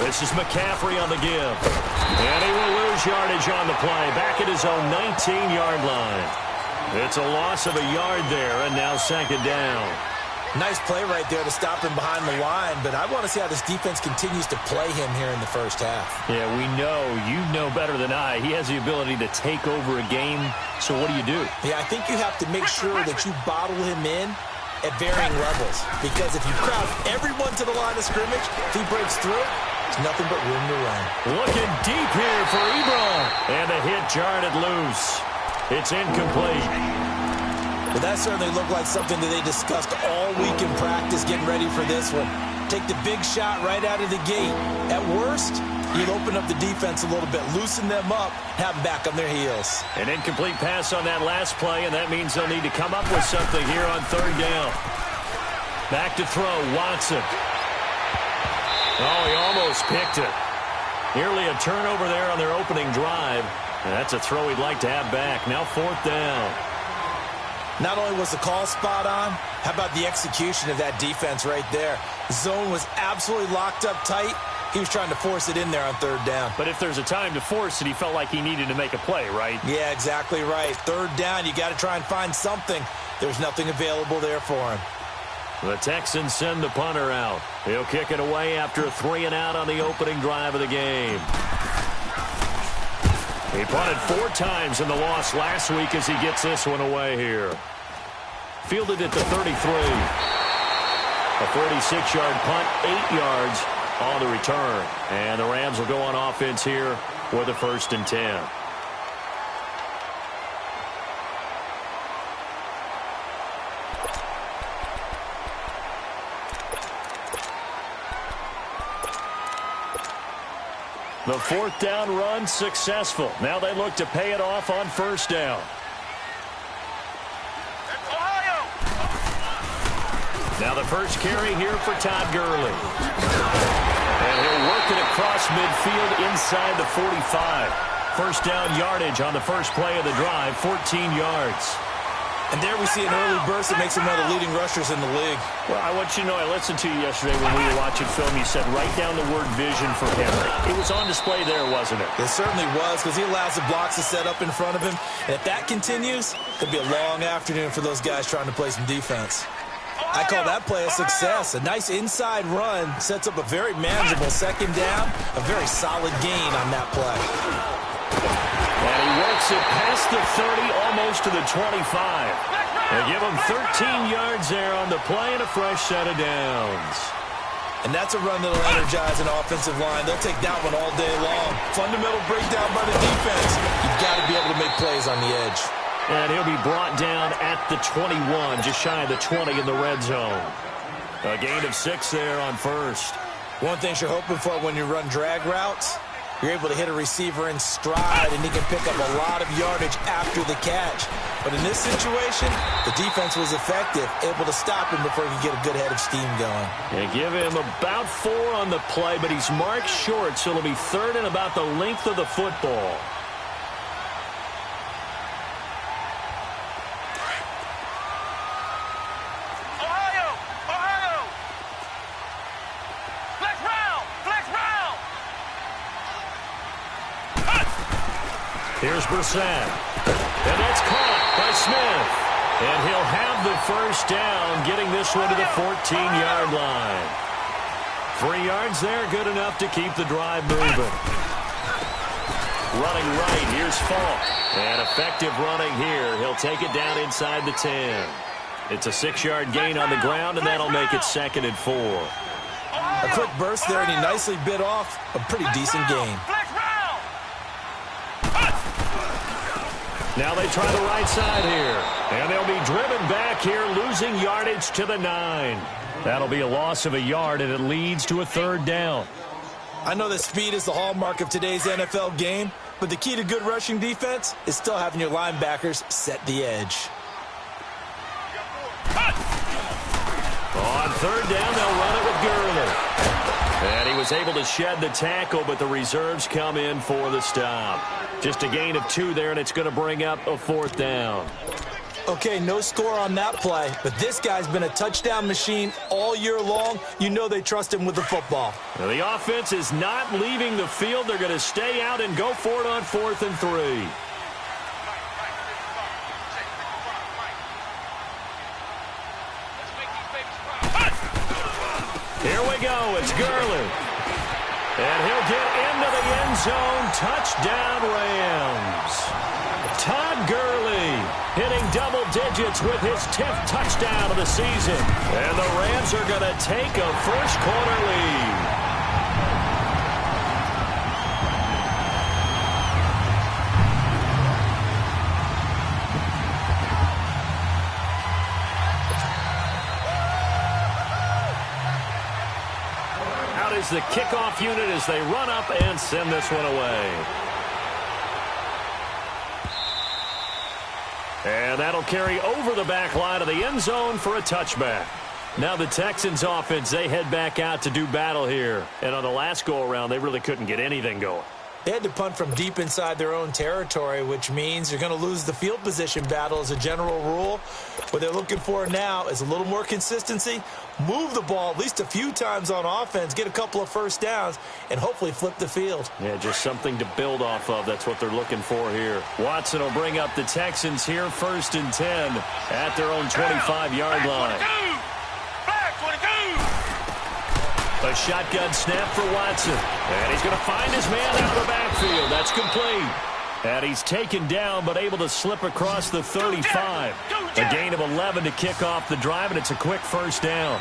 This is McCaffrey on the give. And he will lose yardage on the play. Back at his own 19-yard line. It's a loss of a yard there, and now second down. Nice play right there to stop him behind the line, but I want to see how this defense continues to play him here in the first half. Yeah, we know. You know better than I. He has the ability to take over a game, so what do? Yeah, I think you have to make sure that you bottle him in at varying levels, because if you crowd everyone to the line of scrimmage, if he breaks through, there's nothing but room to run. Looking deep here for Ebron, and the hit jarred it loose. It's incomplete. But that certainly looked like something that they discussed all week in practice getting ready for this one. Take the big shot right out of the gate. At worst, you'll open up the defense a little bit, loosen them up, have them back on their heels. An incomplete pass on that last play, and that means they'll need to come up with something here on third down. Back to throw, Watson. Oh, he almost picked it. Nearly a turnover there on their opening drive. And that's a throw he'd like to have back. Now fourth down. Not only was the call spot on, how about the execution of that defense right there? The zone was absolutely locked up tight. He was trying to force it in there on third down. But if there's a time to force it, he felt like he needed to make a play, right? Yeah, exactly right. Third down, you got to try and find something. There's nothing available there for him. The Texans send the punter out. He'll kick it away after a 3-and-out on the opening drive of the game. He punted 4 times in the loss last week as he gets this one away here. Fielded at the 33. A 46-yard punt, 8 yards on the return. And the Rams will go on offense here with a 1st and 10. The fourth down run successful. Now they look to pay it off on first down. Now the first carry here for Todd Gurley. And he'll work it across midfield inside the 45. First down yardage on the first play of the drive, 14 yards. And there we see an early burst that makes him one of the leading rushers in the league. Well, I want you to know, I listened to you yesterday when we were watching film. You said write down the word vision for Henry. It was on display there, wasn't it? It certainly was, because he allows the blocks to set up in front of him. And if that continues, it'll be a long afternoon for those guys trying to play some defense. I call that play a success. A nice inside run sets up a very manageable second down, a very solid gain on that play. And he works it past the 30, almost to the 25. They give him 13 yards there on the play and a fresh set of downs. And that's a run that'll energize an offensive line. They'll take that one all day long. Fundamental breakdown by the defense. You've got to be able to make plays on the edge. And he'll be brought down at the 21, just shy of the 20 in the red zone. A gain of 6 there on first. One thing you're hoping for when you run drag routes, you're able to hit a receiver in stride, and he can pick up a lot of yardage after the catch. But in this situation, the defense was effective, able to stop him before he could get a good head of steam going. They give him about 4 on the play, but he's marked short, so it'll be third and about the length of the football. Here's Brissett. And that's caught by Smith. And he'll have the first down, getting this one to the 14-yard line. 3 yards there, good enough to keep the drive moving. Running right, here's Falk. And effective running here. He'll take it down inside the 10. It's a 6-yard gain on the ground, and that'll make it 2nd and 4. A quick burst there, and he nicely bit off a pretty decent gain. Now they try the right side here. And they'll be driven back here, losing yardage to the 9. That'll be a loss of a yard, and it leads to a 3rd down. I know that speed is the hallmark of today's NFL game, but the key to good rushing defense is still having your linebackers set the edge. On 3rd down, they'll run it with Gurley. And he was able to shed the tackle, but the reserves come in for the stop. Just a gain of 2 there, and it's going to bring up a 4th down. Okay, no score on that play, but this guy's been a touchdown machine all year long. You know they trust him with the football. Now, the offense is not leaving the field. They're going to stay out and go for it on 4th and 3. Here we go. It's Gurley. And he'll get into the end zone. Touchdown, Rams. Todd Gurley hitting double digits with his 10th touchdown of the season. And the Rams are going to take a first-quarter lead. Out is the kickoff unit as they run up and send this one away. And that'll carry over the back line of the end zone for a touchback. Now the Texans offense, they head back out to do battle here. And on the last go-around, they really couldn't get anything going. They had to punt from deep inside their own territory, which means you're going to lose the field position battle as a general rule. What they're looking for now is a little more consistency, move the ball at least a few times on offense, get a couple of first downs, and hopefully flip the field. Yeah, just something to build off of. That's what they're looking for here. Watson will bring up the Texans here, 1st and 10 at their own 25-yard line. A shotgun snap for Watson. And he's going to find his man out of the backfield. That's complete. And he's taken down but able to slip across the 35. A gain of 11 to kick off the drive, and it's a quick first down.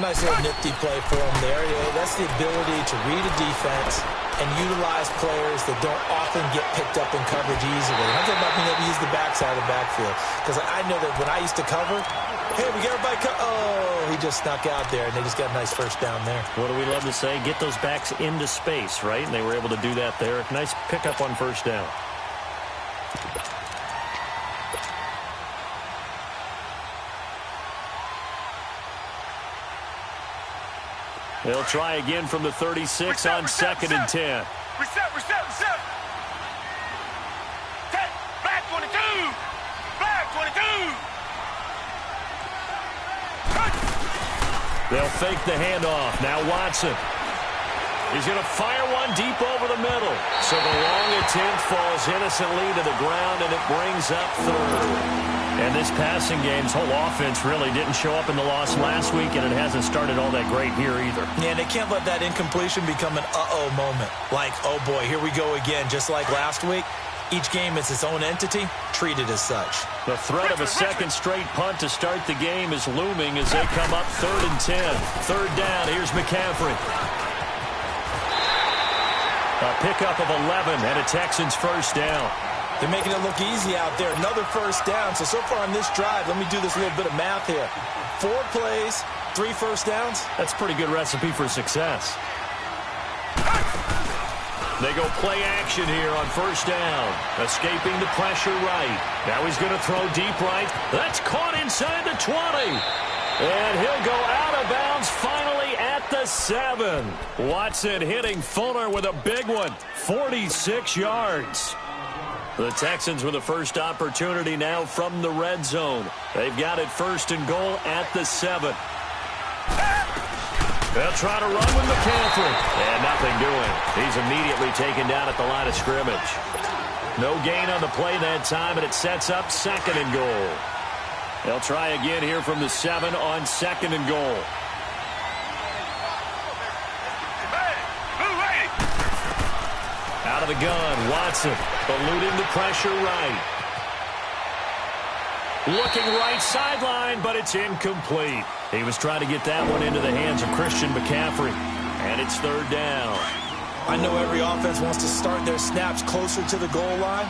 Nice little nifty play for him there. That's the ability to read a defense and utilize players that don't often get picked up in coverage easily. I'm talking about being able to use the backside of the backfield. Because I know that when I used to cover, hey, we got everybody he just snuck out there, and they just got a nice first down there. What do we love to say? Get those backs into space, right? And they were able to do that there. Nice pickup on first down. They'll try again from the 36 on 2nd and 10. Reset. Back 22. Back 22. They'll fake the handoff. Now Watson. He's going to fire one deep over the middle. So the long attempt falls innocently to the ground, and it brings up 3rd. And this passing game's whole offense really didn't show up in the loss last week, and it hasn't started all that great here either. Yeah, and they can't let that incompletion become an uh-oh moment. Like, oh boy, here we go again, just like last week. Each game is its own entity, treated as such. The threat of a second straight punt to start the game is looming as they come up 3rd and 10. 3rd down, here's McCaffrey. A pickup of 11 and a Texans first down. They're making it look easy out there. Another first down. So far on this drive, let me do this little bit of math here. 4 plays, 3 first downs. That's a pretty good recipe for success. They go play action here on first down. Escaping the pressure right. Now he's going to throw deep right. That's caught inside the 20. And he'll go out of bounds finally at the 7. Watson hitting Fuller with a big one. 46 yards. The Texans with the first opportunity now from the red zone. They've got it 1st and goal at the 7. They'll try to run with McCaffrey. And nothing doing. He's immediately taken down at the line of scrimmage. No gain on the play that time, and it sets up 2nd and goal. They'll try again here from the 7 on 2nd and goal. Out of the gun, Watson eluding the pressure right. Looking right sideline, but it's incomplete. He was trying to get that one into the hands of Christian McCaffrey. And it's 3rd down. I know every offense wants to start their snaps closer to the goal line,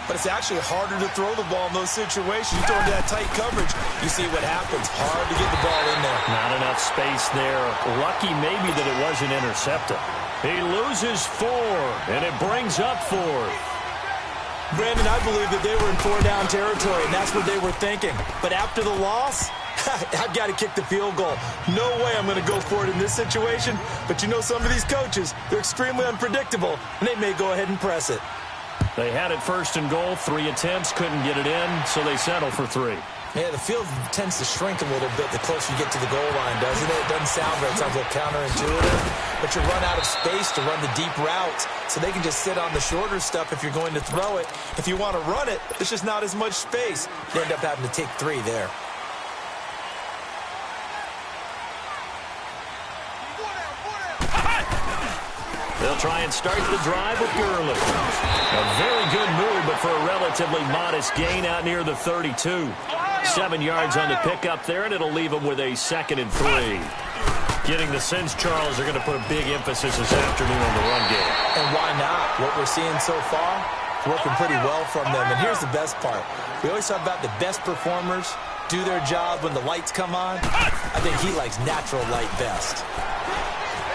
but it's actually harder to throw the ball in those situations. You throw into that tight coverage, you see what happens. Hard to get the ball in there. Not enough space there. Lucky maybe that it wasn't intercepted. He loses 4, and it brings up 4th. Brandon, I believe that they were in 4-down territory, and that's what they were thinking. But after the loss, I've got to kick the field goal. No way I'm going to go for it in this situation. But you know some of these coaches, they're extremely unpredictable, and they may go ahead and press it. They had it first and goal. 3 attempts, couldn't get it in, so they settle for 3. Yeah, the field tends to shrink a little bit the closer you get to the goal line, doesn't it? It doesn't sound right. It sounds a little counterintuitive. But you run out of space to run the deep routes, so they can just sit on the shorter stuff if you're going to throw it. If you want to run it, there's just not as much space. You end up having to take 3 there. They'll try and start the drive with Gurley. A very good move, but for a relatively modest gain out near the 32. 7 yards on the pickup there, and it'll leave them with a 2nd and 3. Getting the sense, Charles, they're going to put a big emphasis this afternoon on the run game. And why not? What we're seeing so far, working pretty well from them. And here's the best part. We always talk about the best performers do their job when the lights come on. I think he likes natural light best.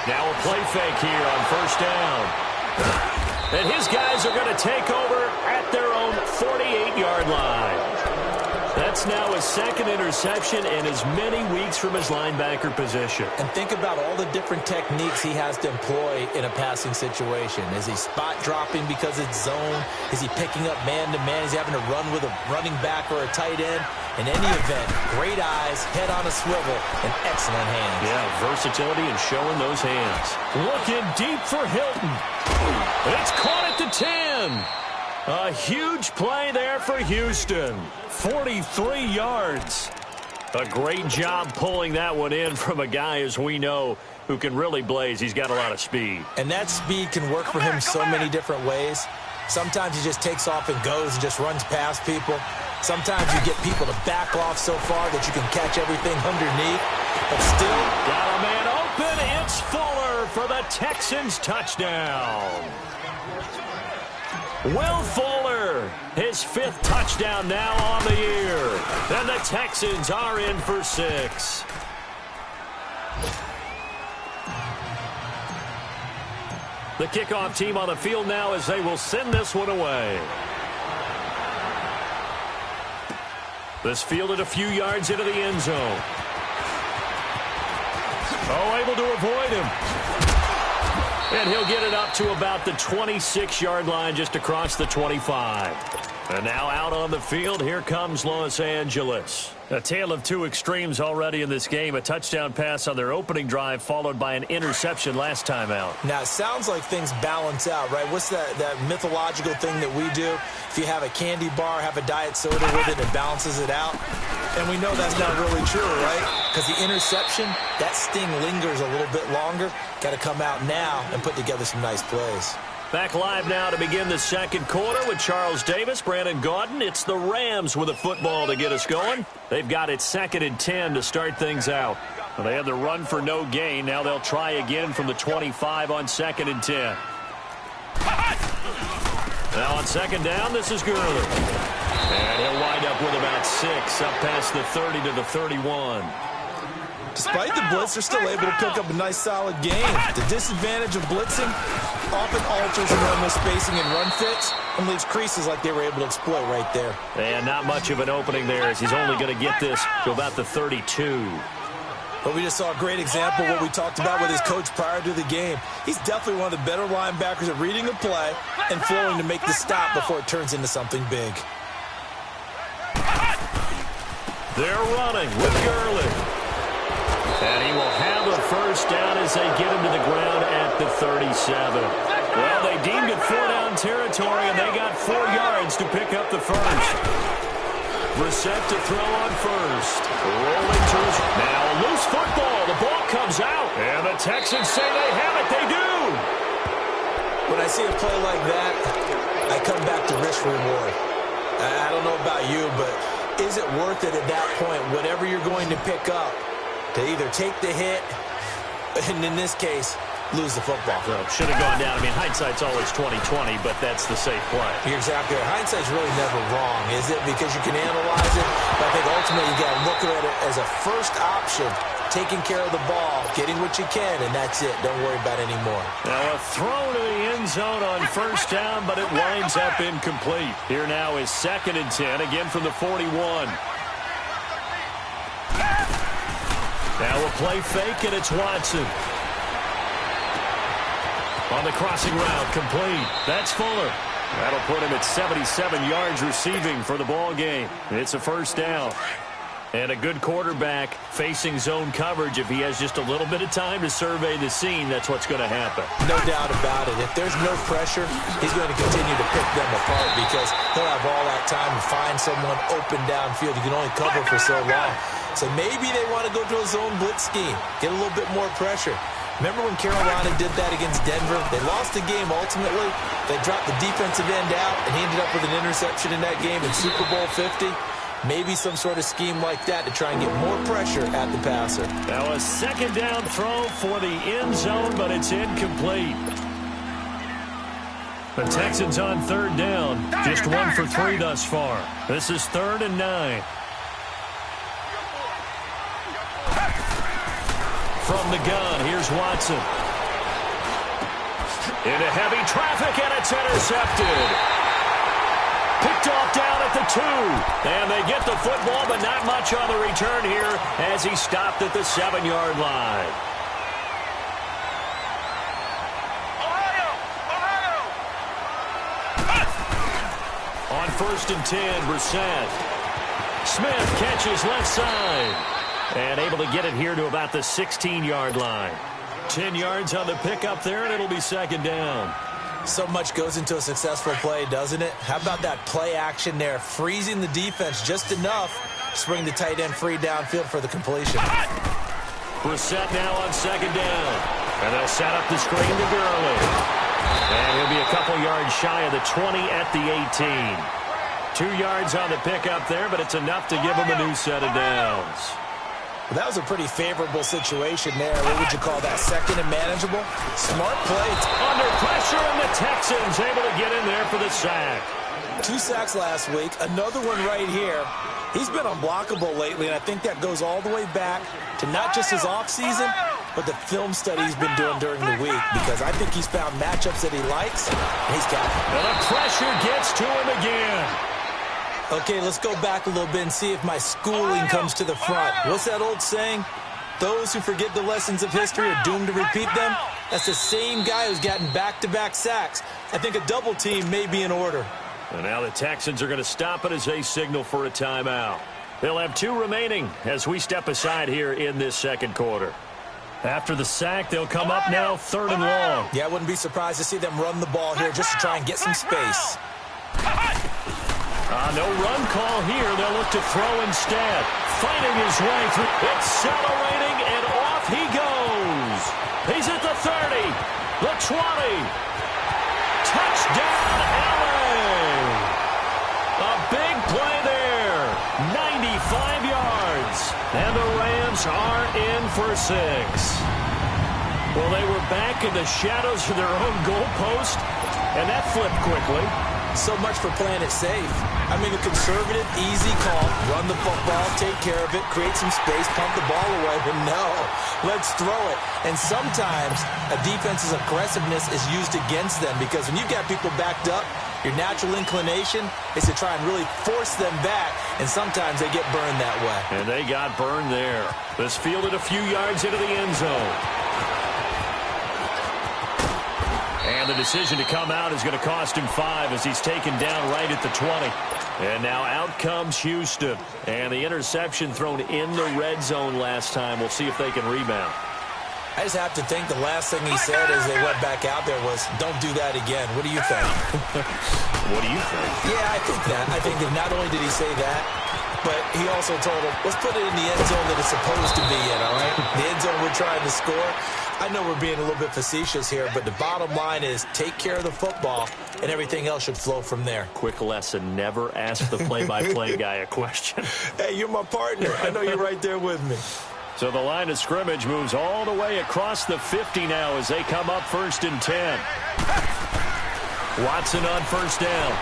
Now a play fake here on first down. And his guys are going to take over at their own 48-yard line. That's now his 2nd interception in as many weeks from his linebacker position. And think about all the different techniques he has to employ in a passing situation. Is he spot dropping because it's zone? Is he picking up man-to-man? Is he having to run with a running back or a tight end? In any event, great eyes, head on a swivel, and excellent hands. Yeah, versatility and showing those hands. Looking deep for Hilton. It's caught at the 10. A huge play there for Houston. 43 yards. A great job pulling that one in from a guy, as we know, who can really blaze. He's got a lot of speed. And that speed can work for him so many different ways. Sometimes he just takes off and goes and just runs past people. Sometimes you get people to back off so far that you can catch everything underneath. But still, got a man open. It's Fuller for the Texans touchdown. Will Fuller, his 5th touchdown now on the year. And the Texans are in for 6. The kickoff team on the field now as they will send this one away. This fielded a few yards into the end zone. Oh, able to avoid him. And he'll get it up to about the 26-yard line, just across the 25. And now out on the field, here comes Los Angeles. A tale of 2 extremes already in this game. A touchdown pass on their opening drive, followed by an interception last time out. Now, it sounds like things balance out, right? What's that mythological thing that we do? If you have a candy bar, have a diet soda with it, it balances it out. And we know that's not really true, right? Because the interception, that sting lingers a little bit longer. Got to come out now and put together some nice plays. Back live now to begin the 2nd quarter with Charles Davis, Brandon Gaudin. It's the Rams with a football to get us going. They've got it 2nd and 10 to start things out. Well, they had the run for no gain. Now they'll try again from the 25 on 2nd and 10. Now on 2nd down, this is Gurley. And he'll wind up with about 6, up past the 30 to the 31. Despite the blitz, they're still able to pick up a nice, solid game. The disadvantage of blitzing often alters the normal spacing and run fits and leaves creases like they were able to exploit right there. And not much of an opening there, as he's only going to get this to about the 32. But we just saw a great example of what we talked about with his coach prior to the game. He's definitely one of the better linebackers at reading a play and flowing to make the stop before it turns into something big. They're running with Gurley. And he will have a first down as they get him to the ground at the 37. Well, they deemed it 4-down territory, and they got 4 yards to pick up the first. Brissett to throw on first. Rolling to his... Now a loose football. The ball comes out. And the Texans say they have it. They do. When I see a play like that, I come back to risk reward. I don't know about you, but is it worth it at that point, whatever you're going to pick up, to either take the hit, and in this case, lose the football? So should have gone down. I mean, hindsight's always 20/20, but that's the safe play. You're exactly right. Hindsight's really never wrong, is it? Because you can analyze it, but I think ultimately you got to look at it as a first option, taking care of the ball, getting what you can, and that's it. Don't worry about it anymore. Now a throw to the end zone on first down, but it winds up incomplete. Here now is 2nd and 10, again from the 41. Now a play fake, and it's Watson. On the crossing route, complete. That's Fuller. That'll put him at 77 yards receiving for the ball game. It's a first down. And a good quarterback facing zone coverage. If he has just a little bit of time to survey the scene, that's what's going to happen. No doubt about it. If there's no pressure, he's going to continue to pick them apart because he'll have all that time to find someone open downfield. You can only cover for so long. So maybe they want to go to a zone blitz scheme, get a little bit more pressure. Remember when Carolina did that against Denver? They lost the game ultimately. They dropped the defensive end out, and he ended up with an interception in that game in Super Bowl 50. Maybe some sort of scheme like that to try and get more pressure at the passer. Now a second down throw for the end zone, but it's incomplete. The Texans on third down. Just 1 for 3 thus far. This is 3rd and 9. From the gun, here's Watson. Into heavy traffic, and it's intercepted. Picked off down at the 2. And they get the football, but not much on the return here as he stopped at the 7-yard line. On 1st and 10, Brissett. Smith catches left side. And able to get it here to about the 16-yard line. 10 yards on the pickup there, and it'll be 2nd down. So much goes into a successful play, doesn't it? How about that play action there, freezing the defense just enough to bring the tight end free downfield for the completion. Brissett now on 2nd down. And they'll set up the screen to Gurley. And he'll be a couple yards shy of the 20 at the 18. 2 yards on the pickup there, but it's enough to give him a new set of downs. Well, that was a pretty favorable situation there. What would you call that? 2nd and manageable? Smart play. Under pressure, and the Texans able to get in there for the sack. 2 sacks last week. Another one right here. He's been unblockable lately, and I think that goes all the way back to not just his offseason, but the film study he's been doing during the week, because I think he's found matchups that he likes, and he's got them. And the pressure gets to him again. Okay, let's go back a little bit and see if my schooling comes to the front. What's that old saying? Those who forget the lessons of history are doomed to repeat them. That's the same guy who's gotten back-to-back sacks. I think a double team may be in order. And now the Texans are going to stop it as they signal for a timeout. They'll have 2 remaining as we step aside here in this 2nd quarter. After the sack, they'll come up now 3rd and long. Yeah, I wouldn't be surprised to see them run the ball here just to try and get some space. No run call here. They'll look to throw instead. Fighting his way through. Accelerating, and off he goes. He's at the 30, the 20. Touchdown, LA. A big play there. 95 yards. And the Rams are in for 6. Well, they were back in the shadows of their own goalpost, and that flipped quickly. So much for playing it safe. I mean, a conservative, easy call, run the football, take care of it, create some space, pump the ball away. But no, let's throw it. And sometimes a defense's aggressiveness is used against them, because when you've got people backed up, your natural inclination is to try and really force them back, and sometimes they get burned that way. And they got burned there. This fielded a few yards into the end zone. And the decision to come out is going to cost him 5 as he's taken down right at the 20. And now out comes Houston. And the interception thrown in the red zone last time. We'll see if they can rebound. I just have to think the last thing he said as they went back out there was, don't do that again. What do you think? What do you think? Yeah, I think that. I think that not only did he say that, but he also told him, let's put it in the end zone that it's supposed to be in, all right? The end zone we're trying to score. I know we're being a little bit facetious here, but the bottom line is take care of the football, and everything else should flow from there. Quick lesson, never ask the play-by-play guy a question. Hey, you're my partner. I know you're right there with me. So the line of scrimmage moves all the way across the 50 now as they come up 1st and 10. Watson on 1st down.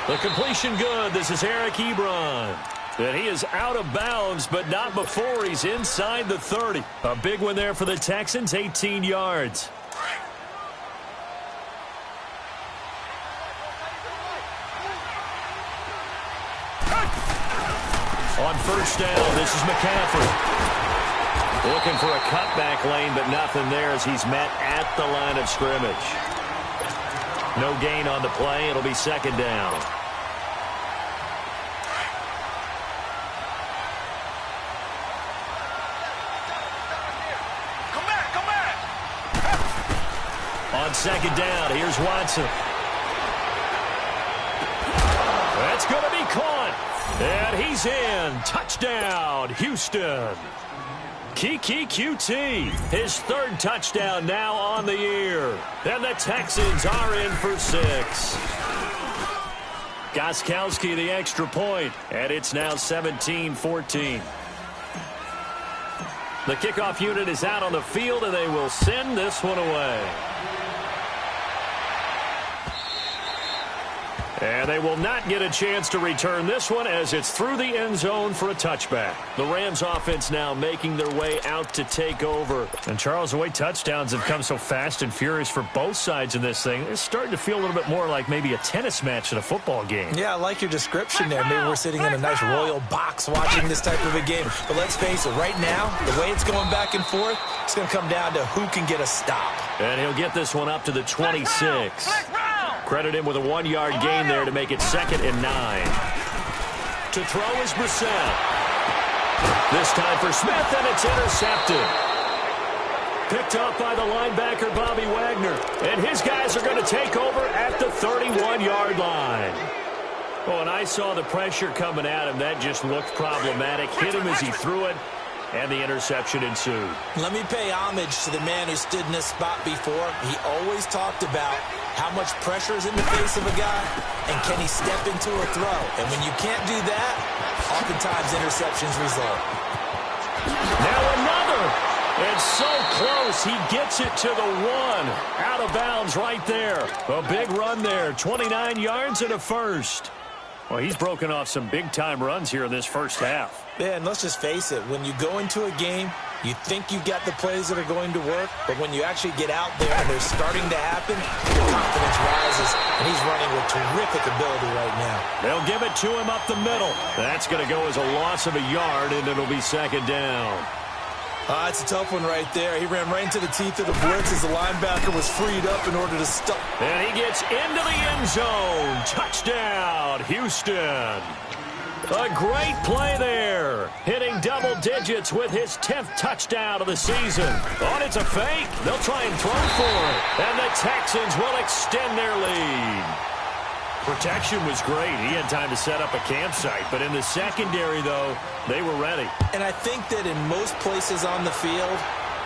The completion good. This is Eric Ebron. And he is out of bounds, but not before he's inside the 30. A big one there for the Texans, 18 yards. On 1st down, this is McCaffrey. Looking for a cutback lane, but nothing there as he's met at the line of scrimmage. No gain on the play. It'll be second down. Come back. On second down, here's Watson. That's going to be caught. And he's in. Touchdown, Houston. Kiki QT, his third touchdown now on the year. And the Texans are in for 6. Gostkowski the extra point, and it's now 17-14. The kickoff unit is out on the field, and they will send this one away. And they will not get a chance to return this one as it's through the end zone for a touchback. The Rams offense now making their way out to take over. And Charles, the way touchdowns have come so fast and furious for both sides in this thing, it's starting to feel a little bit more like maybe a tennis match in a football game. Yeah, I like your description there. Maybe we're sitting in a nice royal box watching this type of a game. But let's face it, right now, the way it's going back and forth, it's going to come down to who can get a stop. And he'll get this one up to the 26. Credit him with a 1-yard gain there to make it 2nd and 9. To throw is Brissett. This time for Smith, and it's intercepted. Picked up by the linebacker, Bobby Wagner. And his guys are going to take over at the 31-yard line. Oh, and I saw the pressure coming at him. That just looked problematic. Hit him as he threw it, and the interception ensued. Let me pay homage to the man who stood in this spot before. He always talked about how much pressure is in the face of a guy, and can he step into a throw? And when you can't do that, oftentimes interceptions result. Now another. It's so close. He gets it to the 1. Out of bounds right there. A big run there. 29 yards and a first. Well, he's broken off some big-time runs here in this first half. Yeah, and let's just face it. When you go into a game, you think you've got the plays that are going to work, but when you actually get out there and they're starting to happen, your confidence rises, and he's running with terrific ability right now. They'll give it to him up the middle. That's going to go as a loss of a yard, and it'll be second down. It's a tough one right there. He ran right into the teeth of the blitz as the linebacker was freed up in order to stop. And he gets into the end zone. Touchdown, Houston. A great play there. Hitting double digits with his 10th touchdown of the season. Oh, it's a fake. They'll try and throw for it. And the Texans will extend their lead. Protection was great. He had time to set up a campsite. But in the secondary, though, they were ready. And I think that in most places on the field,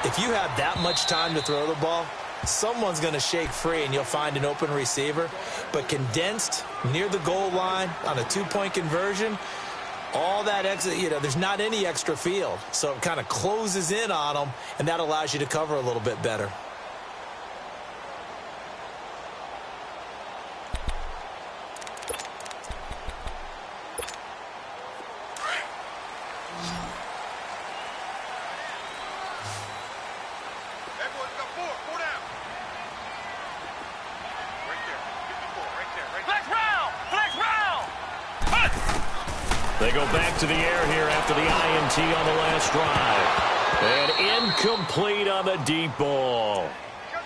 if you have that much time to throw the ball, someone's going to shake free and you'll find an open receiver. But condensed near the goal line on a 2-point conversion, all that extra, there's not any extra field. So it kind of closes in on them, and that allows you to cover a little bit better. They go back to the air here after the INT on the last drive. And incomplete on the deep ball.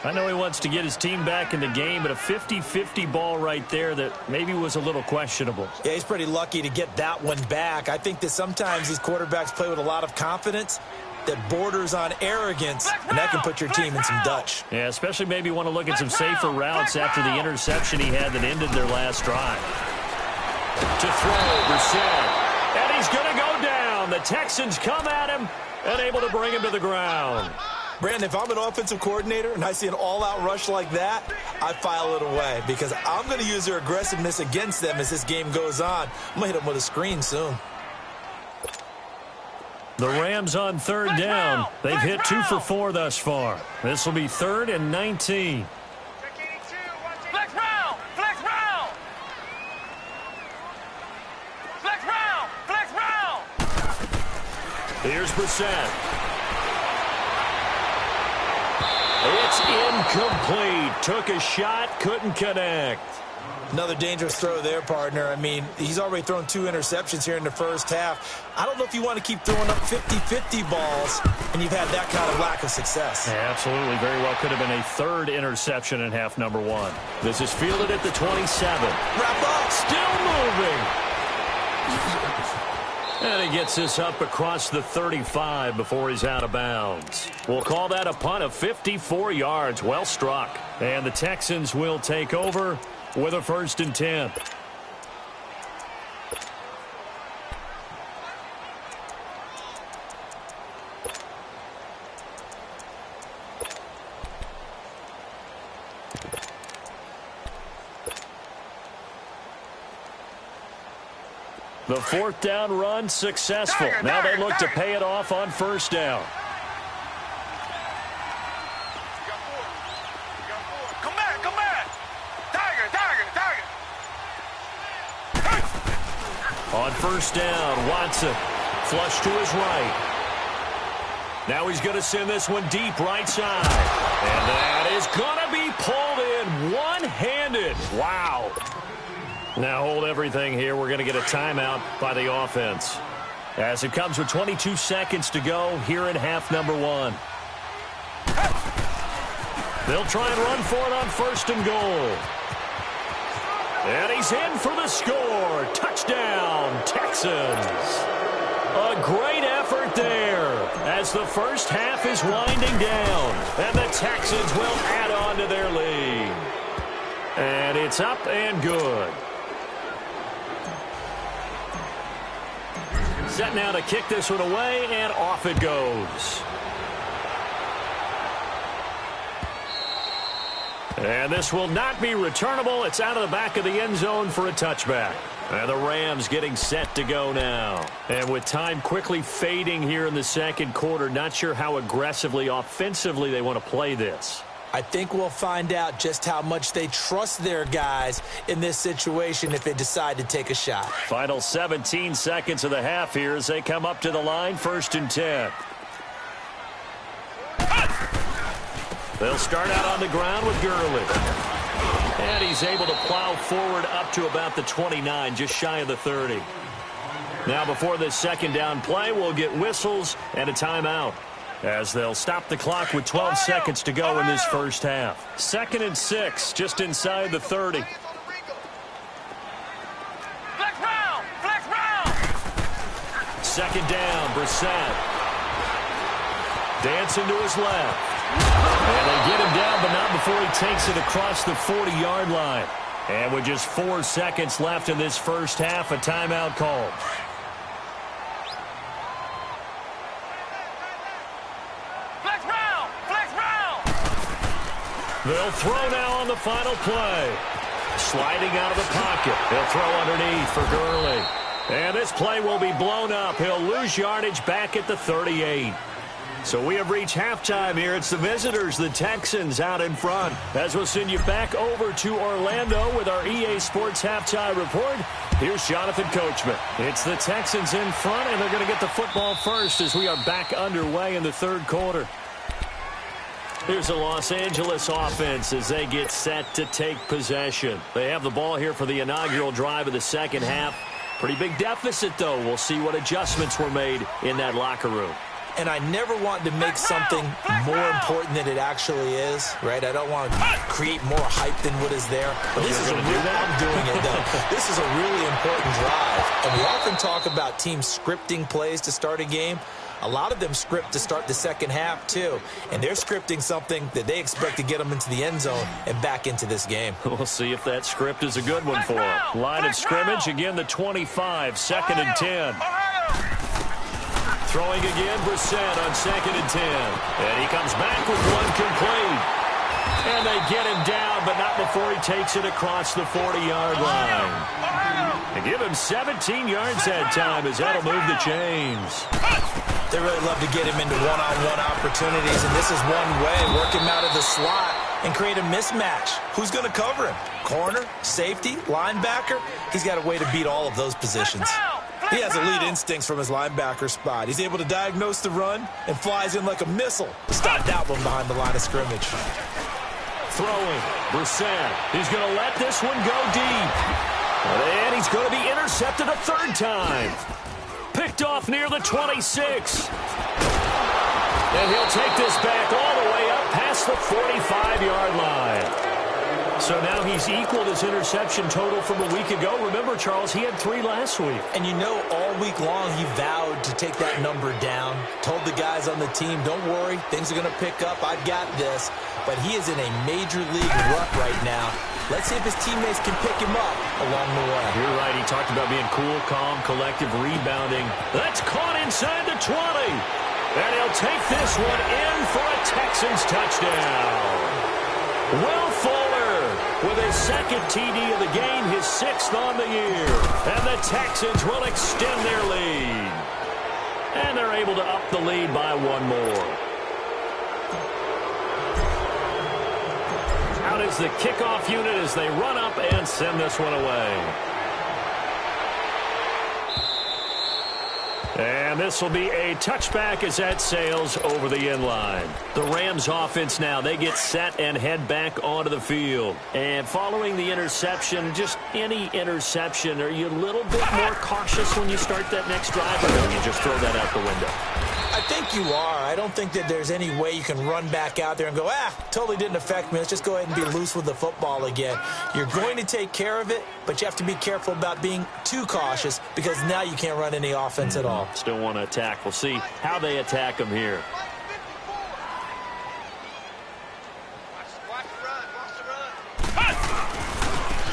I know he wants to get his team back in the game, but a 50-50 ball right there that maybe was a little questionable. Yeah, he's pretty lucky to get that one back. I think that sometimes these quarterbacks play with a lot of confidence that borders on arrogance, and that can put your team in some Dutch. Yeah, especially maybe want to look at some safer routes after the interception he had that ended their last drive. To throw, Brissett. And he's going to go down. The Texans come at him and able to bring him to the ground. Brandon, if I'm an offensive coordinator and I see an all-out rush like that, I file it away because I'm going to use their aggressiveness against them as this game goes on. I'm going to hit them with a screen soon. The Rams on third down. They've hit 2 for 4 thus far. This will be 3rd and 19. Here's Brissett. It's incomplete. Took a shot, couldn't connect. Another dangerous throw there, partner. I mean, he's already thrown 2 interceptions here in the first half. I don't know if you want to keep throwing up 50-50 balls, and you've had that kind of lack of success. Yeah, absolutely. Very well could have been a 3rd interception in half number 1. This is fielded at the 27. Wrap up. Still moving. And he gets this up across the 35 before he's out of bounds. We'll call that a punt of 54 yards. Well struck. And the Texans will take over with a 1st and 10. The 4th down run successful. Now they look to pay it off on 1st down. Come back. Tiger. On 1st down, Watson flush to his right. Now he's going to send this one deep right side. And that is going to be pulled in one-handed. Wow. Now hold everything here. We're going to get a timeout by the offense, as it comes with 22 seconds to go here in half number 1. They'll try and run for it on 1st and goal. And he's in for the score. Touchdown, Texans. A great effort there as the first half is winding down. And the Texans will add on to their lead. And it's up and good. Set now to kick this one away, and off it goes. And this will not be returnable. It's out of the back of the end zone for a touchback. And the Rams getting set to go now. And with time quickly fading here in the 2nd quarter, not sure how aggressively, offensively they want to play this. I think we'll find out just how much they trust their guys in this situation if they decide to take a shot. Final 17 seconds of the half here as they come up to the line, 1st and 10. They'll start out on the ground with Gurley. And he's able to plow forward up to about the 29, just shy of the 30. Now before this 2nd down play, we'll get whistles and a timeout, as they'll stop the clock with 12 seconds to go in this first half. 2nd and 6, just inside the 30. Flex round. 2nd down, Brissett. Dancing to his left. And they get him down, but not before he takes it across the 40-yard line. And with just 4 seconds left in this first half, a timeout called. They'll throw now on the final play. Sliding out of the pocket. They'll throw underneath for Gurley. And this play will be blown up. He'll lose yardage back at the 38. So we have reached halftime here. It's the visitors, the Texans, out in front. As we'll send you back over to Orlando with our EA Sports Halftime Report. Here's Jonathan Coachman. It's the Texans in front, and they're going to get the football first as we are back underway in the 3rd quarter. Here's the Los Angeles offense as they get set to take possession. They have the ball here for the inaugural drive of the 2nd half. Pretty big deficit, though. We'll see what adjustments were made in that locker room. And I never want to make something more important than it actually is, right? I don't want to create more hype than what is there. But this is I'm doing it, though. This is a really important drive. And we often talk about teams scripting plays to start a game. A lot of them script to start the 2nd half, too. And they're scripting something that they expect to get them into the end zone and back into this game. We'll see if that script is a good one for them. Line of scrimmage, again, the 25, 2nd and 10. Throwing again, Brissett on 2nd and 10. And he comes back with one complete. And they get him down, but not before he takes it across the 40-yard line. And give him 17 yards that time as that'll move the chains. They really love to get him into one-on-one opportunities, and this is one way. Work him out of the slot and create a mismatch. Who's going to cover him? Corner, safety, linebacker? He's got a way to beat all of those positions. He has elite instincts from his linebacker spot. He's able to diagnose the run and flies in like a missile to stop that one behind the line of scrimmage. throwing. Brissett, he's going to let this one go deep. And he's going to be intercepted a third time. Picked off near the 26. And he'll take this back all the way up past the 45-yard line. So now he's equaled his interception total from a week ago. Remember, Charles, he had 3 last week. And you know, all week long he vowed to take that number down. Told the guys on the team, don't worry, things are going to pick up. I've got this. But he is in a major league rut right now. Let's see if his teammates can pick him up along the way. You're right. He talked about being cool, calm, collective, rebounding. That's caught inside the 20. And he'll take this one in for a Texans touchdown. Will Fuller with his second TD of the game, his 6th on the year. And the Texans will extend their lead. And they're able to up the lead by 1 more. Out is the kickoff unit as they run up and send this one away. And this will be a touchback as that sails over the end line. The Rams offense now, they get set and head back onto the field. And following the interception, just any interception, are you a little bit more cautious when you start that next drive, or don't you just throw that out the window? I think you are. I don't think that there's any way you can run back out there and go, totally didn't affect me. Let's just go ahead and be loose with the football again. You're going to take care of it, but you have to be careful about being too cautious because now you can't run any offense at all. Still want to attack. We'll see how they attack them here.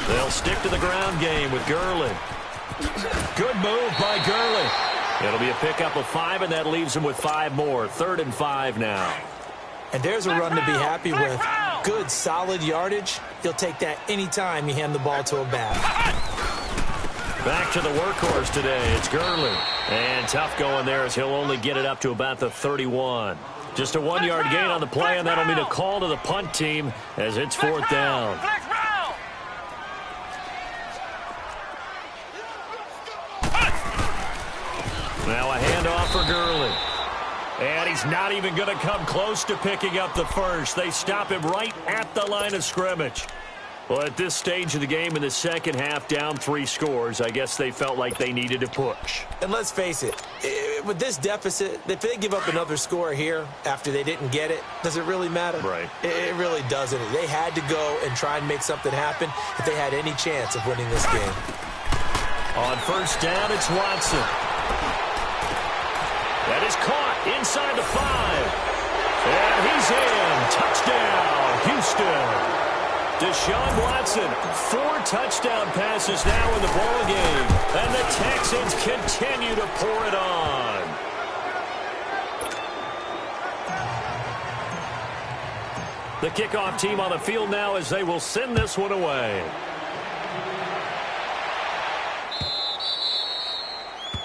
They'll stick to the ground game with Gurley. Good move by Gurley. It'll be a pickup of 5, and that leaves him with 5 more. 3rd and 5 now. And there's a run to be happy with. Good, solid yardage. He'll take that anytime you hand the ball to a back. Back to the workhorse today. It's Gurley. And tough going there as he'll only get it up to about the 31. Just a 1-yard gain on the play, and that'll mean a call to the punt team as it's 4th down. Now a handoff for Gurley. And he's not even going to come close to picking up the first. They stop him right at the line of scrimmage. Well, at this stage of the game in the second half, down 3 scores, I guess they felt like they needed to push. And let's face it, with this deficit, if they give up another score here after they didn't get it, does it really matter? Right. It really doesn't. They had to go and try and make something happen if they had any chance of winning this game. On 1st down, it's Watson. That is caught inside the 5. And he's in. Touchdown, Houston. Deshaun Watson, 4 touchdown passes now in the ballgame. And the Texans continue to pour it on. The kickoff team on the field now as they will send this one away.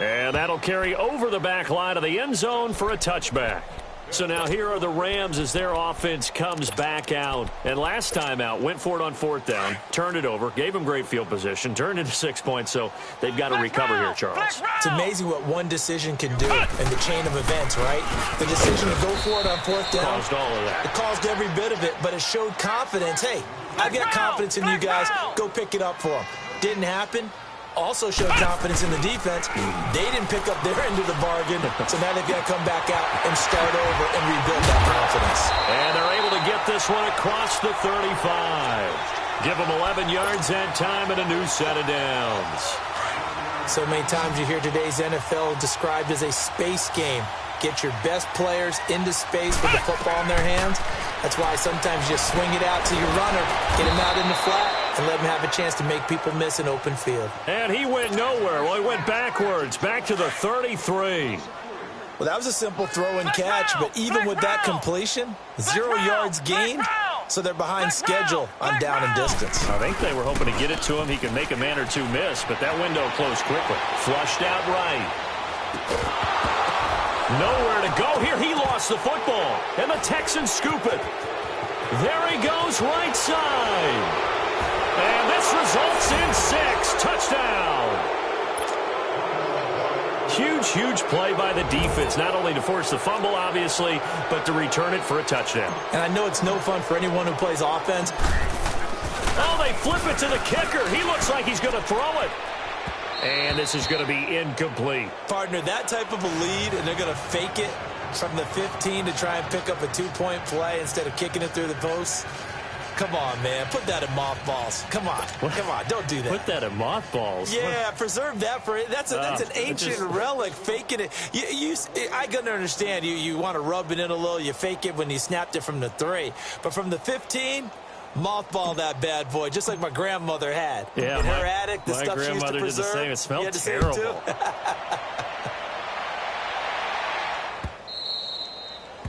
And that'll carry over the back line of the end zone for a touchback. So now here are the Rams as their offense comes back out. And last time out, went for it on 4th down, turned it over, gave them great field position, turned into 6 points, so they've got to recover here, Charles. It's amazing what one decision can do in the chain of events, right? The decision to go for it on 4th down. Caused all of that. It caused every bit of it, but it showed confidence. Hey, I've got confidence in you guys. Go pick it up for them. Didn't happen. Also showed confidence in the defense. They didn't pick up their end of the bargain, so now they've got to come back out and start over and rebuild that confidence. And they're able to get this one across the 35. Give them 11 yards that time and a new set of downs. So many times you hear today's NFL described as a space game. Get your best players into space with the football in their hands. That's why sometimes you just swing it out to your runner, get him out in the flat, and let him have a chance to make people miss an open field. And he went nowhere. Well, he went backwards, back to the 33. Well, that was a simple throw and catch, but even with that completion, 0 yards gained, so they're behind schedule on down and distance. I think they were hoping to get it to him. He could make a man or two miss, but that window closed quickly. Flushed out right. Nowhere to go here. He lost the football, and the Texans scoop it. There he goes right side. And this results in 6. Touchdown. Huge play by the defense, not only to force the fumble, obviously, but to return it for a touchdown. And I know it's no fun for anyone who plays offense. Oh, they flip it to the kicker. He looks like he's going to throw it. And this is going to be incomplete. Partner, that type of a lead, and they're going to fake it from the 15 to try and pick up a 2-point play instead of kicking it through the posts. Come on, man. Put that in mothballs. Come on. Come on. Don't do that. Put that in mothballs? Yeah, preserve that for it. That's an ancient relic, faking it. I can understand you want to rub it in a little. You fake it when you snapped it from the 3. But from the 15, mothball that bad boy, just like my grandmother had. Yeah, in her attic, the stuff she used to preserve. My grandmother did the same. It smelled terrible.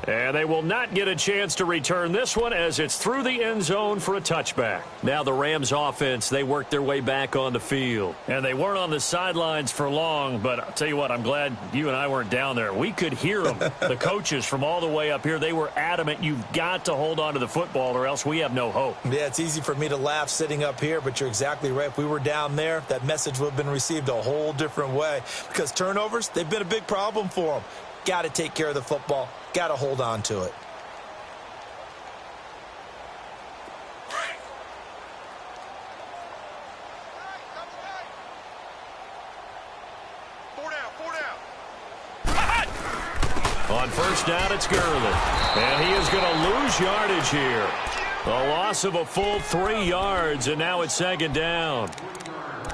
And they will not get a chance to return this one as it's through the end zone for a touchback. Now the Rams offense, they work their way back on the field. And they weren't on the sidelines for long, but I'll tell you what, I'm glad you and I weren't down there. We could hear them. The coaches from all the way up here, they were adamant, you've got to hold on to the football or else we have no hope. Yeah, it's easy for me to laugh sitting up here, but you're exactly right. If we were down there, that message would have been received a whole different way. Because turnovers, they've been a big problem for them. Got to take care of the football. Got to hold on to it. On first down, it's Gurley. And he is going to lose yardage here. A loss of a full 3 yards, and now it's second down.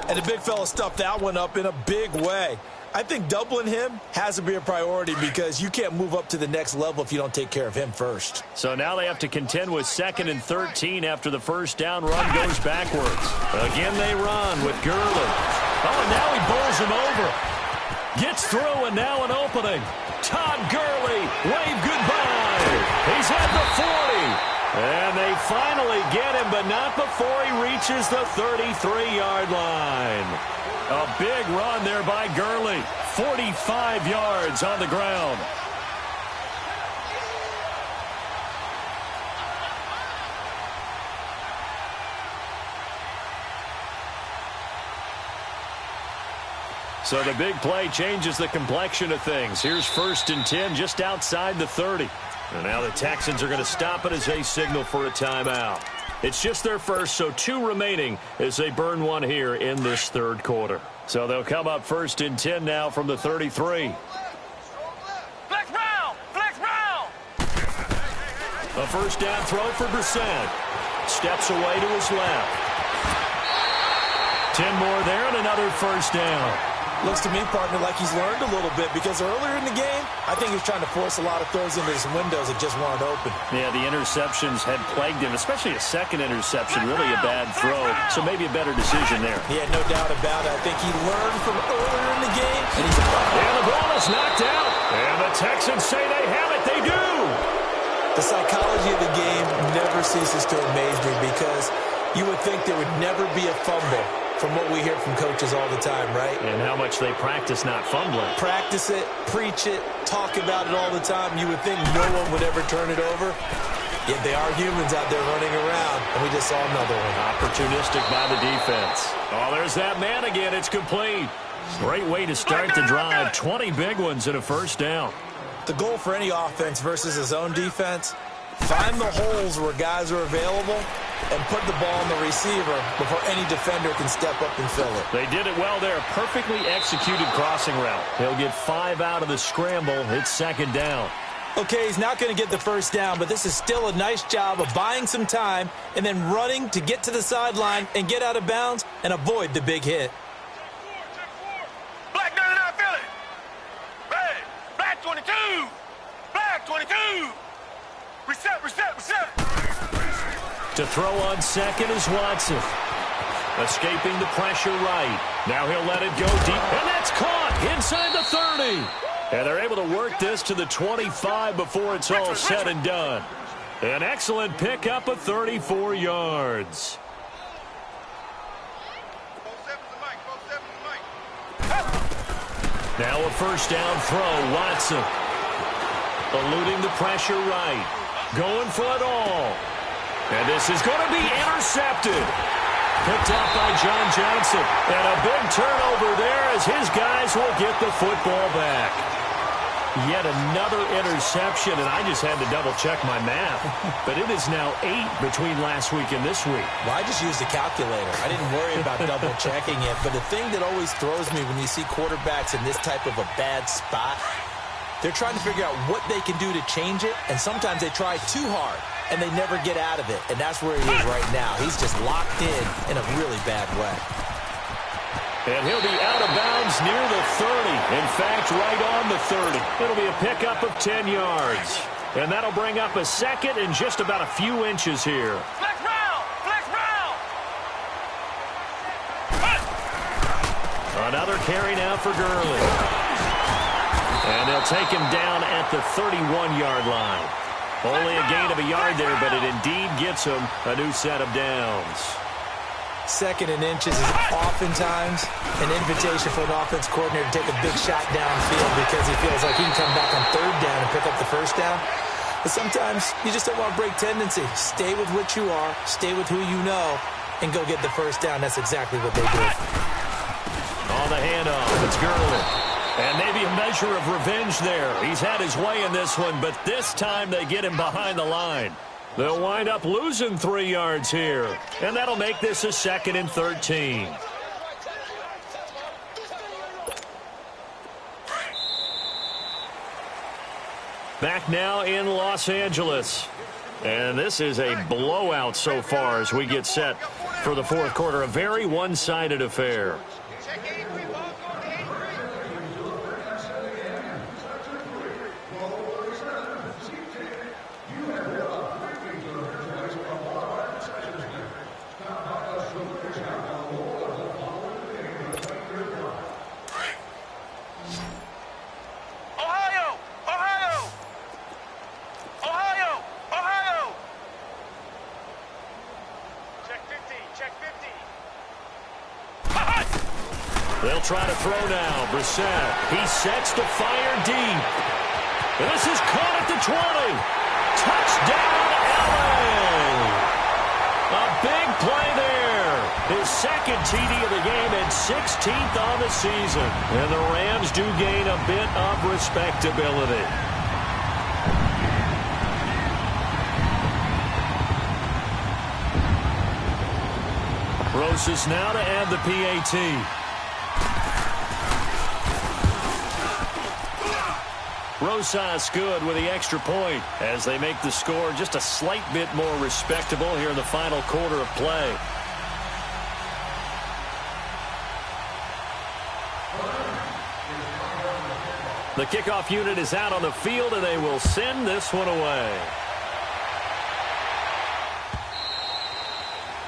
And the big fella stuffed that one up in a big way. I think doubling him has to be a priority because you can't move up to the next level if you don't take care of him first. So now they have to contend with 2nd and 13 after the first down run goes backwards. Again, they run with Gurley. Oh, and now he bowls him over. Gets through, and now an opening. Todd Gurley, wave goodbye. He's at the 40. And they finally get him, but not before he reaches the 33-yard line. A big run there by Gurley. 45 yards on the ground. So the big play changes the complexion of things. Here's 1st and 10 just outside the 30. And now the Texans are going to stop it as they signal for a timeout. It's just their first, so 2 remaining as they burn one here in this third quarter. So they'll come up 1st and 10 now from the 33. Flex round! Flex round! A first down throw for Brissett. Steps away to his left. 10 more there and another first down. Looks to me, partner, like he's learned a little bit because earlier in the game, I think he was trying to force a lot of throws into some windows that just weren't open. Yeah, the interceptions had plagued him, especially a second interception, really a bad throw. So maybe a better decision there. Yeah, no doubt about it. I think he learned from earlier in the game. And the ball is knocked out. And the Texans say they have it. They do. The psychology of the game never ceases to amaze me because you would think there would never be a fumble from what we hear from coaches all the time, right? And how much they practice not fumbling. Practice it, preach it, talk about it all the time. You would think no one would ever turn it over. Yet they are humans out there running around, and we just saw another one. Opportunistic by the defense. Oh, there's that man again. It's complete. Great way to start the drive. 20 big ones and a first down. The goal for any offense versus his own defense, find the holes where guys are available and put the ball on the receiver before any defender can step up and fill it. They did it well there. Perfectly executed crossing route. He'll get 5 out of the scramble. It's second down. Okay, he's not going to get the first down, but this is still a nice job of buying some time and then running to get to the sideline and get out of bounds and avoid the big hit. Black 99 Philly. Red. Black 22. Black 22. Reset. To throw on second is Watson. Escaping the pressure right. Now he'll let it go deep. And that's caught inside the 30. And they're able to work this to the 25 before it's all said and done. An excellent pickup of 34 yards. Now a first down throw. Watson. Eluding the pressure right. Going for it all. And this is going to be intercepted. Picked up by John Johnson. And a big turnover there as his guys will get the football back. Yet another interception, and I just had to double-check my math. But it is now 8 between last week and this week. Well, I just used a calculator. I didn't worry about double-checking it. But the thing that always throws me when you see quarterbacks in this type of a bad spot, they're trying to figure out what they can do to change it, and sometimes they try too hard, and they never get out of it. And that's where he is right now. He's just locked in a really bad way. And he'll be out of bounds near the 30. In fact, right on the 30. It'll be a pickup of 10 yards. And that'll bring up a second and just about a few inches here. Flex round! Flex round! Another carry now for Gurley. And they'll take him down at the 31-yard line. Only a gain of a yard there, but it indeed gets him a new set of downs. Second and inches is oftentimes an invitation for an offense coordinator to take a big shot downfield because he feels like he can come back on third down and pick up the first down. But sometimes you just don't want to break tendency. Stay with what you are, stay with who you know, and go get the first down. That's exactly what they did. On the handoff, it's Gurley. And maybe a measure of revenge there. He's had his way in this one, but this time they get him behind the line. They'll wind up losing 3 yards here. And that'll make this a 2nd and 13. Back now in Los Angeles. And this is a blowout so far as we get set for the fourth quarter. A very one-sided affair. They'll try to throw now. Brissett. He sets to fire deep. And this is caught at the 20. Touchdown, LA. A big play there. His second TD of the game and 16th on the season. And the Rams do gain a bit of respectability. Roses now to add the PAT. Rosas good with the extra point as they make the score just a slight bit more respectable here in the final quarter of play. The kickoff unit is out on the field, and they will send this one away.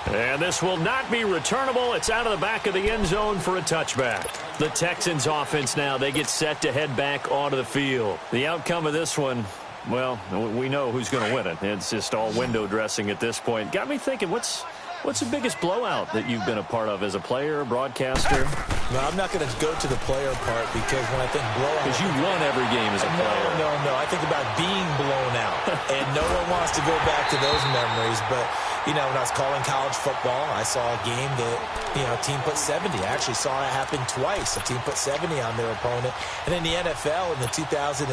And this will not be returnable. It's out of the back of the end zone for a touchback. The Texans offense now, they get set to head back onto the field. The outcome of this one, well, we know who's going to win it. It's just all window dressing at this point. Got me thinking, what's the biggest blowout that you've been a part of as a player, broadcaster? No, I'm not going to go to the player part because when I think blowout... Because you won every game as a player. No. I think about being blown out. And no one wants to go back to those memories. But, you know, when I was calling college football, I saw a game that, you know, a team put 70. I actually saw it happen twice. A team put 70 on their opponent. And in the NFL in the 2017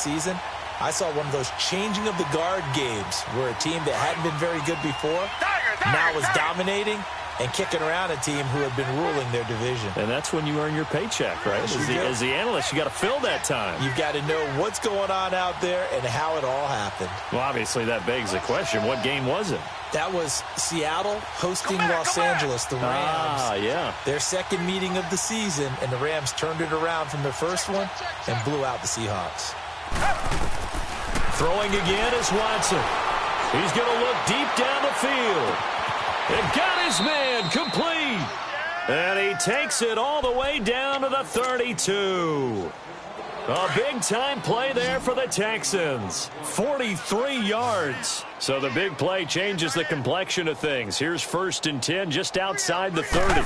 season, I saw one of those changing of the guard games where a team that hadn't been very good before now was dominating and kicking around a team who had been ruling their division. And that's when you earn your paycheck, right? As the analyst, you got to fill that time. You've got to know what's going on out there and how it all happened. Well, obviously that begs the question, what game was it? That was Seattle hosting Los Angeles, the Rams. Yeah. Their second meeting of the season, and the Rams turned it around from their first one and blew out the Seahawks. Throwing again is Watson. He's going to look deep down the field. And got his man complete. And he takes it all the way down to the 32. A big-time play there for the Texans. 43 yards. So the big play changes the complexion of things. Here's 1st and 10 just outside the 30.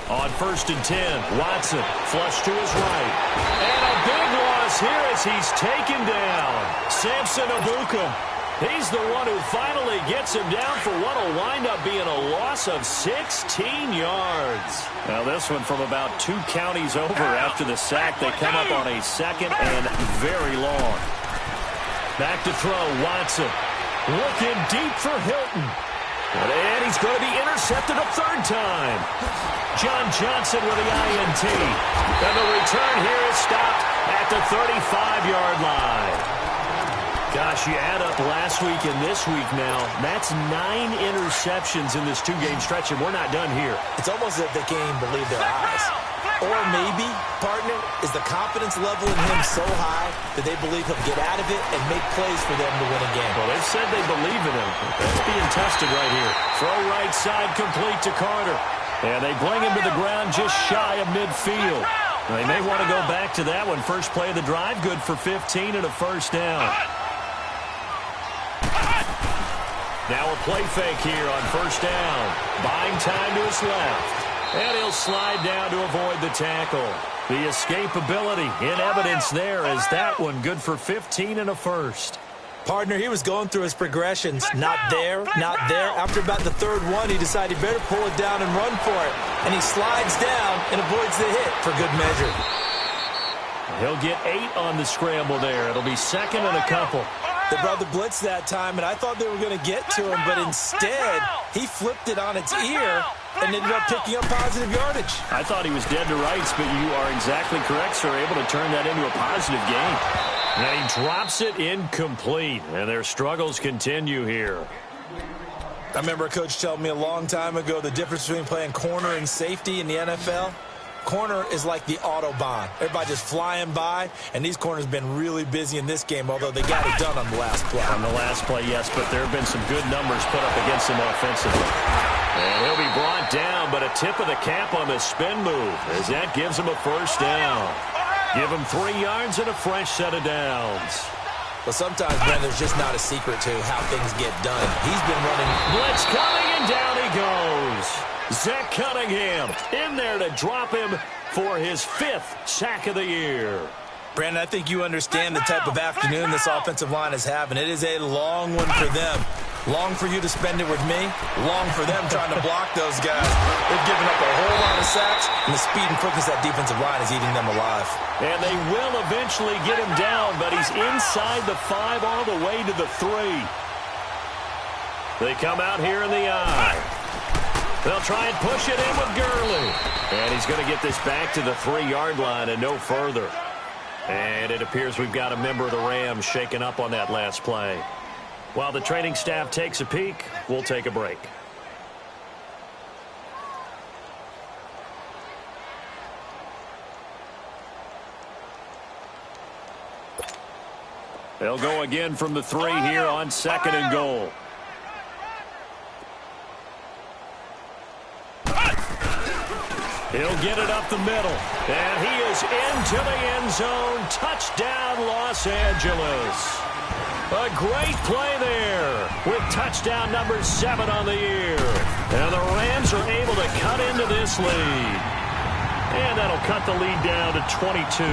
On 1st and 10, Watson flush to his right. And a big loss here as he's taken down. Samson Abuka. He's the one who finally gets him down for what will wind up being a loss of 16 yards. Now this one from about 2 counties over after the sack. They come up on a second and very long. Back to throw, Watson. Looking deep for Hilton. And he's going to be intercepted a third time. John Johnson with the INT. And the return here is stopped at the 35-yard line. Gosh, you add up last week and this week now, that's 9 interceptions in this 2-game stretch, and we're not done here. It's almost as if they can't even believe their eyes. Or maybe, partner, is the confidence level in him so high that they believe he'll get out of it and make plays for them to win a game. Well, they've said they believe in him. That's being tested right here. Throw right side complete to Carter. And they bring him to the ground just shy of midfield. They may want to go back to that one. First play of the drive, good for 15 and a first down. Now a play fake here on first down. Buying time to his left. And he'll slide down to avoid the tackle. The escapability in evidence there as that one good for 15 and a first. Partner, he was going through his progressions. Not there, not there. After about the third one, he decided he better pull it down and run for it. And he slides down and avoids the hit for good measure. He'll get 8 on the scramble there. It'll be second and a couple. They brought the blitz that time, and I thought they were going to get to him, but instead, he flipped it on its ear and ended up picking up positive yardage. I thought he was dead to rights, but you are exactly correct, sir. Able to turn that into a positive gain. And he drops it incomplete, and their struggles continue here. I remember a coach telling me a long time ago the difference between playing corner and safety in the NFL. Corner is like the Autobahn. Everybody just flying by, and these corners have been really busy in this game, although they got it done on the last play. On the last play, yes, but there have been some good numbers put up against him offensively. And he'll be brought down, but a tip of the cap on the spin move, as that gives him a first down. Give him 3 yards and a fresh set of downs. Well, sometimes, Brent, there's just not a secret to how things get done. He's been running. Blitz coming, and down he goes. Zach Cunningham in there to drop him for his 5th sack of the year. Brandon, I think you understand the type of afternoon this offensive line is having. It is a long one for them. Long for you to spend it with me. Long for them trying to block those guys. They've given up a whole lot of sacks, and the speed and quickness of that defensive line is eating them alive. And they will eventually get him down, but he's inside the 5 all the way to the 3. They come out here in the eye. They'll try and push it in with Gurley. And he's going to get this back to the 3-yard line and no further. And it appears we've got a member of the Rams shaken up on that last play. While the training staff takes a peek, we'll take a break. They'll go again from the 3 here on 2nd and goal. He'll get it up the middle. And he is into the end zone. Touchdown, Los Angeles. A great play there with touchdown number 7 on the year. And the Rams are able to cut into this lead. And that'll cut the lead down to 22.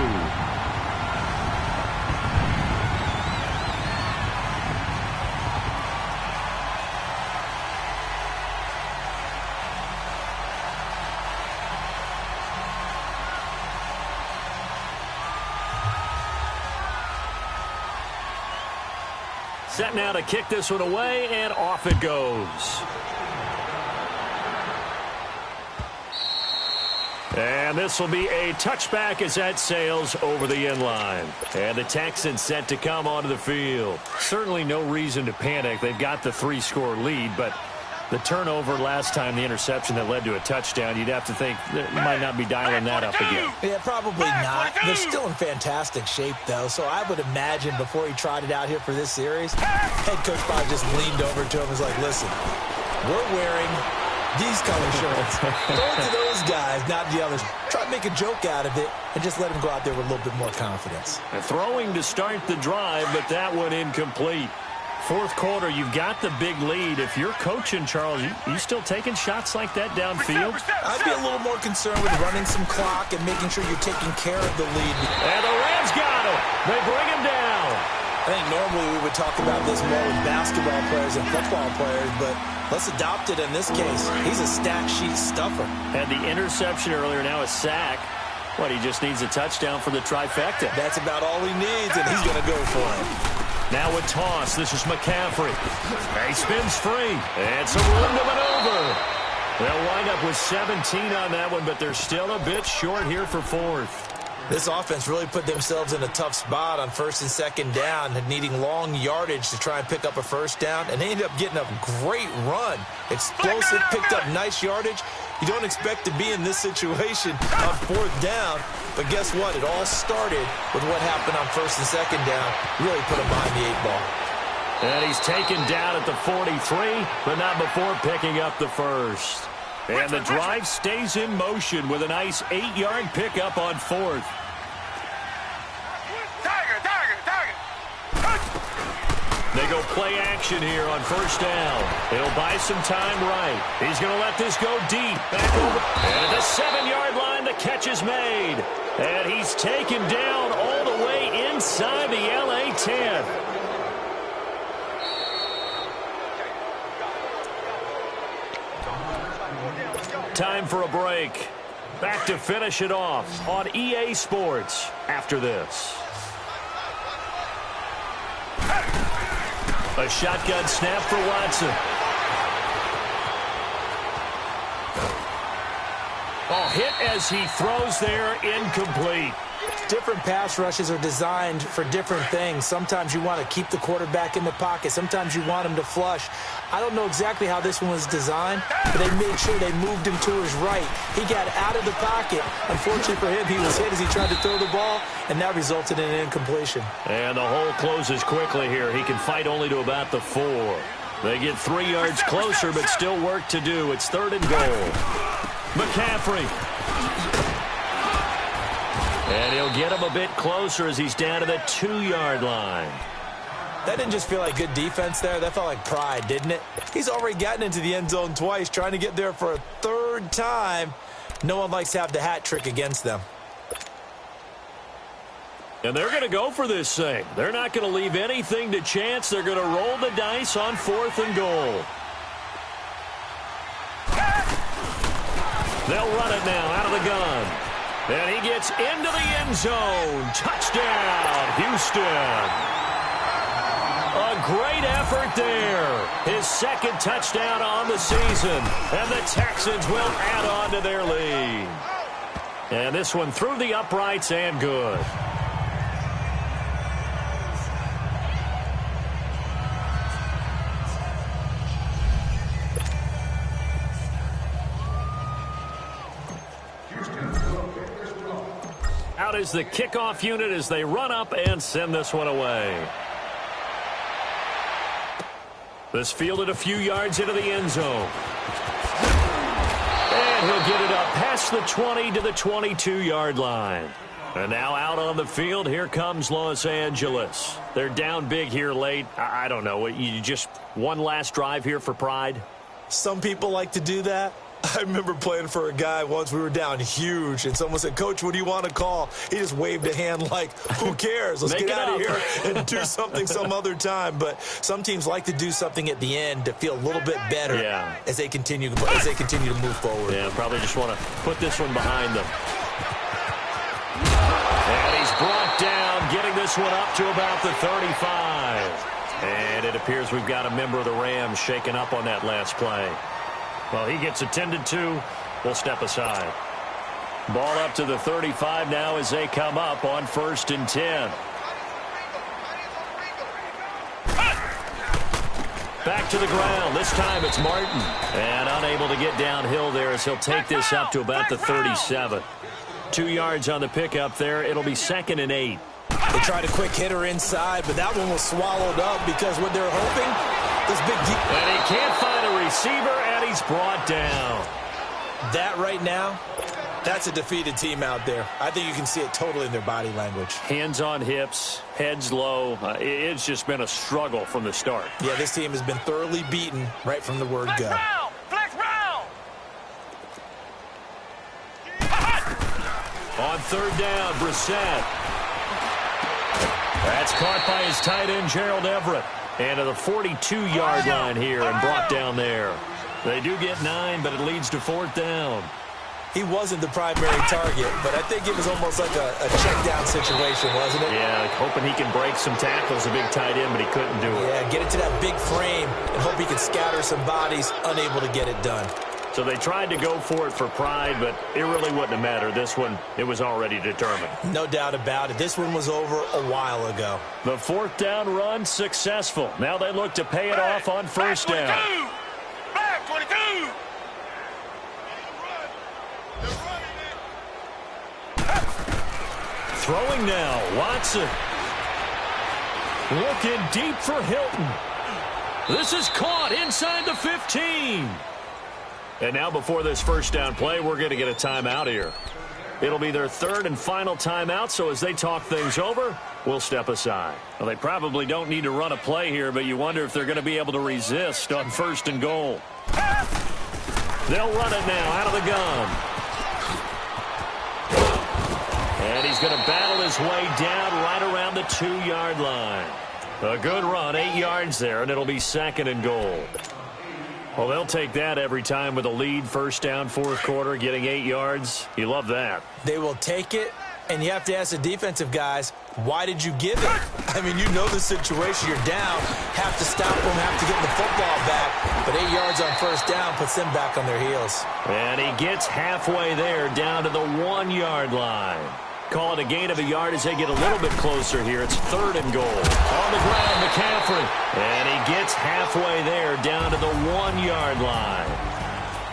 Set now to kick this one away, and off it goes. And this will be a touchback as that sails over the end line. And the Texans set to come onto the field. Certainly no reason to panic. They've got the 3-score lead, but the turnover last time, the interception that led to a touchdown, you'd have to think that you might not be dialing that up again. Yeah, probably not. They're still in fantastic shape, though, so I would imagine before he tried it out here for this series, head coach probably just leaned over to him and was like, listen, we're wearing these color shirts. Throw it to those guys, not the others. Try to make a joke out of it and just let him go out there with a little bit more confidence. Throwing to start the drive, but that one incomplete. 4th quarter, you've got the big lead. If you're coaching, Charles, you still taking shots like that downfield? I'd be a little more concerned with running some clock and making sure you're taking care of the lead. And the Rams got him. They bring him down. I think normally we would talk about this more with basketball players and football players, but let's adopt it in this case. He's a stat sheet stuffer. Had the interception earlier, now a sack. What, he just needs a touchdown for the trifecta. That's about all he needs, and he's going to go for it. Now a toss. This is McCaffrey. He spins free. And some room to maneuver. They'll wind up with 17 on that one, but they're still a bit short here for fourth. This offense really put themselves in a tough spot on first and second down, needing long yardage to try and pick up a first down, and they ended up getting a great run. Explosive, picked up nice yardage. You don't expect to be in this situation on fourth down, but guess what? It all started with what happened on first and second down. Really put them behind the 8 ball. And he's taken down at the 43, but not before picking up the first. And the drive stays in motion with a nice 8-yard pickup on fourth. They go play action here on first down. He'll buy some time right. He's going to let this go deep. Back over. And at the 7-yard line, the catch is made. And he's taken down all the way inside the LA 10. Time for a break. Back to finish it off on EA Sports after this. A shotgun snap for Watson. Oh, hit as he throws there, incomplete. Different pass rushes are designed for different things. Sometimes you want to keep the quarterback in the pocket. Sometimes you want him to flush. I don't know exactly how this one was designed, but they made sure they moved him to his right. He got out of the pocket. Unfortunately for him, he was hit as he tried to throw the ball, and that resulted in an incompletion. And the hole closes quickly here. He can fight only to about the 4. They get 3 yards closer, but still work to do. It's 3rd and goal. McCaffrey. And he'll get him a bit closer as he's down to the 2-yard line. That didn't just feel like good defense there. That felt like pride, didn't it? He's already gotten into the end zone twice, trying to get there for a 3rd time. No one likes to have the hat trick against them. And they're going to go for this thing. They're not going to leave anything to chance. They're going to roll the dice on 4th and goal. They'll run it now out of the gun. And he gets into the end zone. Touchdown, Houston. A great effort there. His 2nd touchdown on the season. And the Texans will add on to their lead. And this one through the uprights and good. Out is the kickoff unit as they run up and send this one away. This fielded a few yards into the end zone. And he'll get it up past the 20 to the 22-yard line. And now out on the field, here comes Los Angeles. They're down big here late. I don't know. You just one last drive here for pride? Some people like to do that. I remember playing for a guy once. We were down huge, and someone said, "Coach, what do you want to call?" He just waved a hand like, who cares? Let's get out of here and do something some other time. But some teams like to do something at the end to feel a little bit better as they continue to move forward. Yeah, probably just want to put this one behind them. And he's brought down, getting this one up to about the 35. And it appears we've got a member of the Rams shaken up on that last play. Well, he gets attended to. We'll step aside. Ball up to the 35 now as they come up on 1st and 10. Back to the ground. This time it's Martin. And unable to get downhill there as he'll take this up to about the 37. 2 yards on the pickup there. It'll be 2nd and 8. They tried a quick hitter inside, but that one was swallowed up because what they're hoping, this big deep. And he can't find a receiver, and he's brought down. That right now, that's a defeated team out there. I think you can see it totally in their body language. Hands on hips, heads low. It's just been a struggle from the start. Yeah, this team has been thoroughly beaten right from the word go. Flex round. On 3rd down, Brissett. That's caught by his tight end, Gerald Everett. And to the 42-yard line here and brought down there. They do get 9, but it leads to 4th down. He wasn't the primary target, but I think it was almost like a check-down situation, wasn't it? Yeah, like hoping he can break some tackles, a big tight end, but he couldn't do it. Yeah, get into that big frame and hope he can scatter some bodies, unable to get it done. So they tried to go for it for pride, but it really wouldn't have mattered. This one, it was already determined. No doubt about it. This one was over a while ago. The 4th down run successful. Now they look to pay it off on 1st down. Black 22! Throwing now, Watson. Looking deep for Hilton. This is caught inside the 15. And now before this 1st down play, we're going to get a timeout here. It'll be their 3rd and final timeout, so as they talk things over, we'll step aside. Well, they probably don't need to run a play here, but you wonder if they're going to be able to resist on 1st and goal. They'll run it now out of the gun. And he's going to battle his way down right around the 2-yard line. A good run, 8 yards there, and it'll be 2nd and goal. Well, they'll take that every time with a lead, 1st down, 4th quarter, getting 8 yards. You love that. They will take it, and you have to ask the defensive guys, why did you give it? I mean, you know the situation. You're down, have to stop them, have to get the football back. But 8 yards on 1st down puts them back on their heels. And he gets halfway there, down to the 1-yard line. Call it a gain of a yard as they get a little bit closer here. It's 3rd and goal. On the ground, McCaffrey. And he gets halfway there, down to the 1-yard line.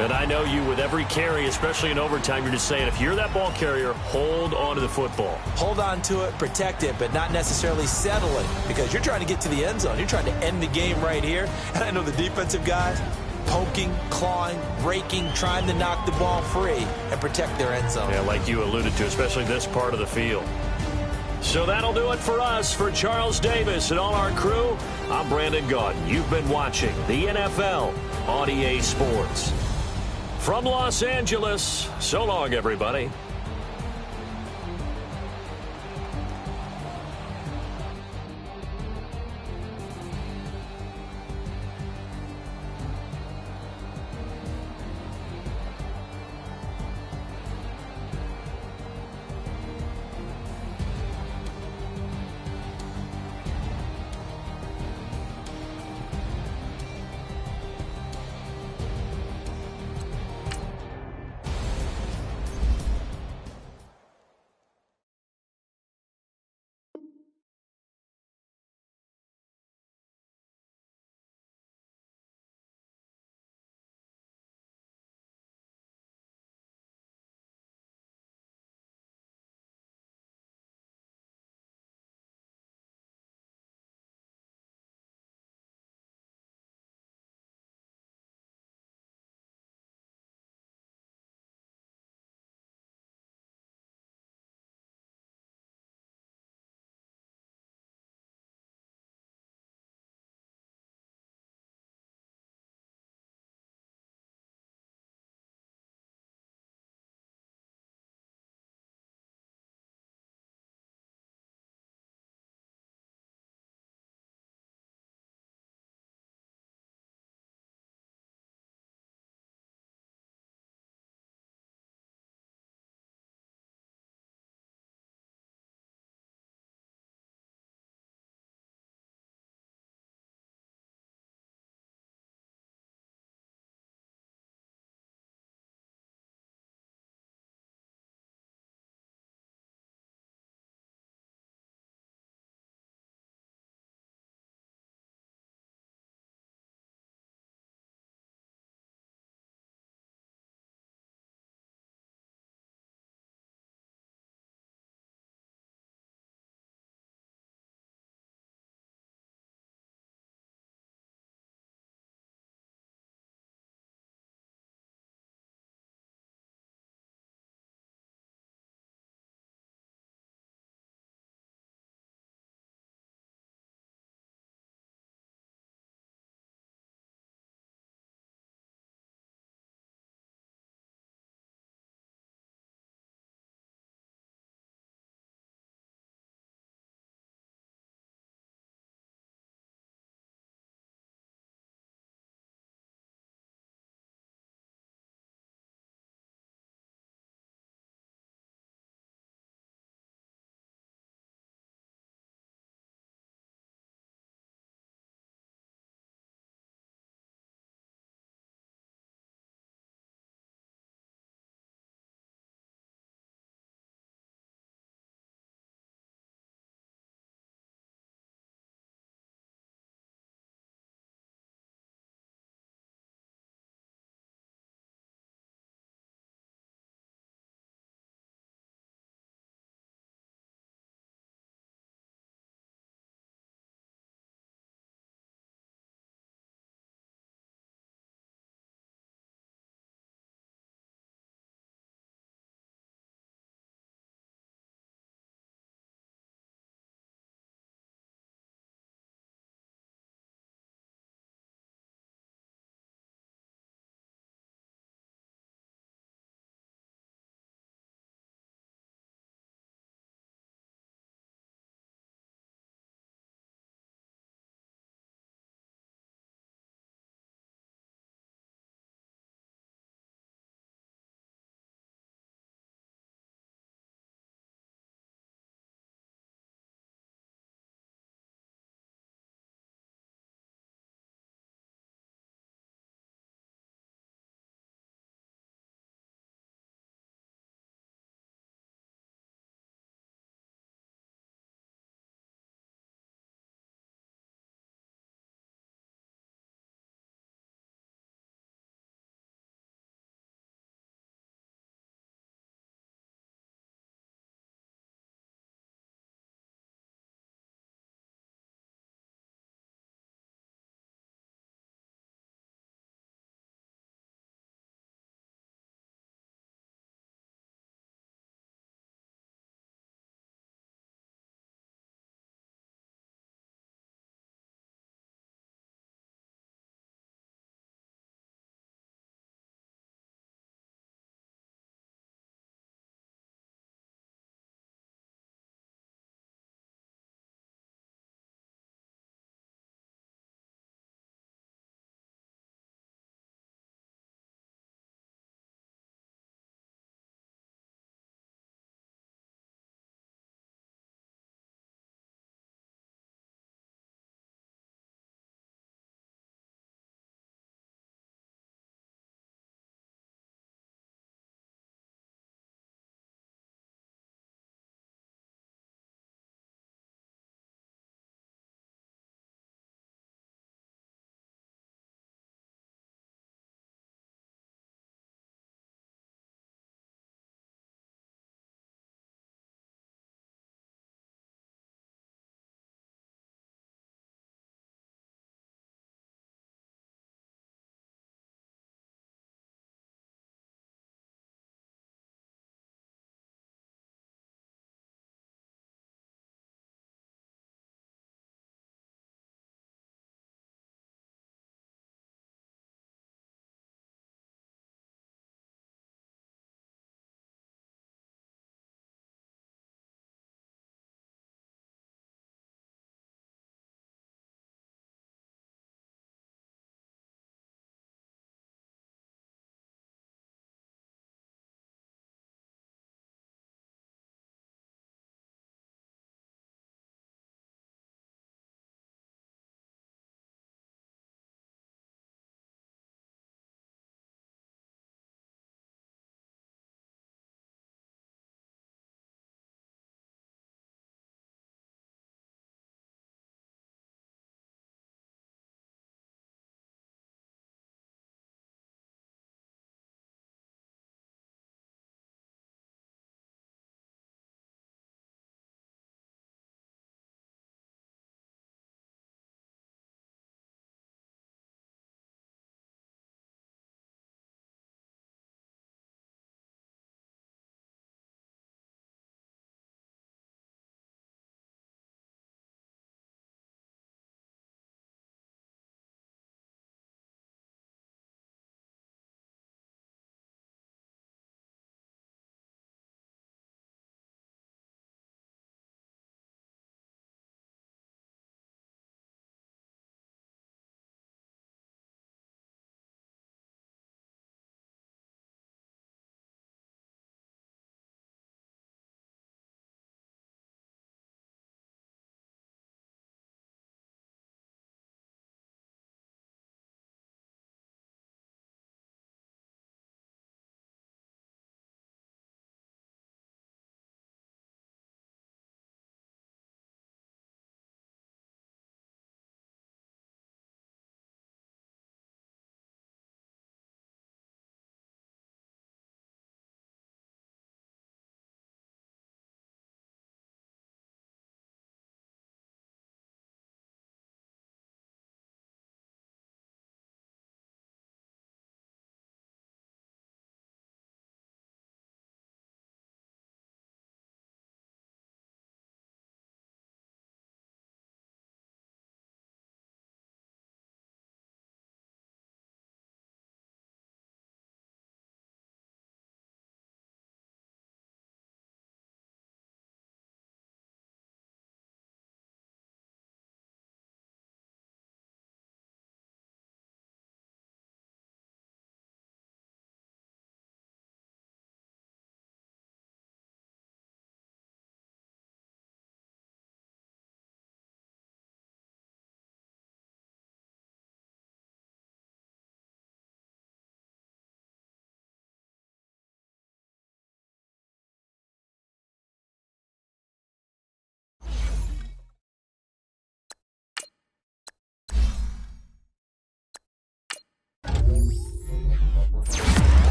And I know you, with every carry, especially in overtime, you're just saying, if you're that ball carrier, hold on to the football. Hold on to it, protect it, but not necessarily settle it, because you're trying to get to the end zone. You're trying to end the game right here. And I know the defensive guys, poking, clawing, breaking, trying to knock the ball free and protect their end zone. Yeah, like you alluded to, especially this part of the field. So that'll do it for us. For Charles Davis and all our crew, I'm Brandon Gaudin. You've been watching the NFL on EA Sports. From Los Angeles, so long, everybody.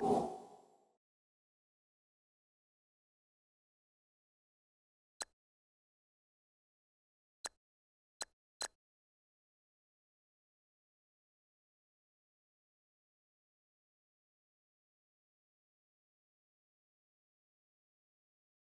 Ready.